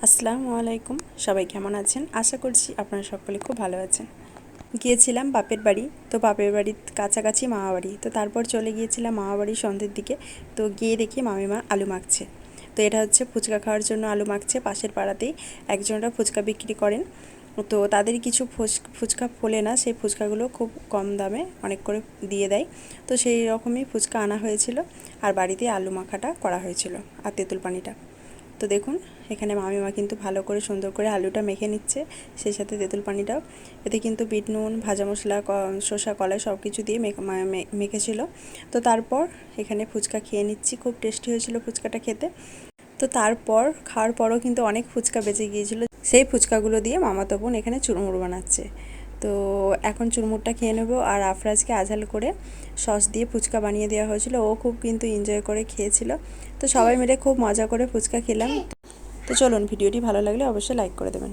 আসসালামু আলাইকুম। সবাই কেমন আছেন? আশা করছি আপনারা সকলে খুব ভালো আছেন। গিয়েছিলাম বাপের বাড়ি, তো বাপের বাড়ির কাছাকাছি মামা বাড়ি, তো তারপর চলে গিয়েছিলাম মামা বাড়ির সন্ধ্যের দিকে। তো গিয়ে দেখি মামিমা আলু মাখছে। তো এটা হচ্ছে ফুচকা খাওয়ার জন্য আলু মাখছে। পাশের পাড়াতেই একজনরা ফুচকা বিক্রি করেন, তো তাদের কিছু ফুচকা ফোলে না, সেই ফুচকাগুলো খুব কম দামে অনেক করে দিয়ে দেয়। তো সেই রকমই ফুচকা আনা হয়েছিল, আর বাড়িতে আলু মাখাটা করা হয়েছিল, আর তেঁতুল পানিটা। তো দেখুন, এখানে মামিমা কিন্তু ভালো করে সুন্দর করে আলুটা মেখে নিচ্ছে, সেই সাথে তেঁতুল পানিটাও। এতে কিন্তু বিট নুন, ভাজা মশলা, শসা, কলাই সব কিছু দিয়ে মেখেছিল। তো তারপর এখানে ফুচকা খেয়ে নিচ্ছি। খুব টেস্টি হয়েছিল ফুচকাটা খেতে। তো তারপর খাওয়ার পরও কিন্তু অনেক ফুচকা বেঁচে গিয়েছিল, সেই ফুচকাগুলো দিয়ে মামাতো বোন এখানে চুরমুর বানাচ্ছে। তো এখন চুরমুরটা খেয়ে নেবো। আর আফরাজকে আঝাল করে সস দিয়ে ফুচকা বানিয়ে দেওয়া হয়েছিল, ও খুব কিন্তু এনজয় করে খেয়েছিল। তো সবাই মিলে খুব মজা করে ফুচকা খেলাম। তো চলুন, ভিডিওটি ভালো লাগলে অবশ্যই লাইক করে দেবেন।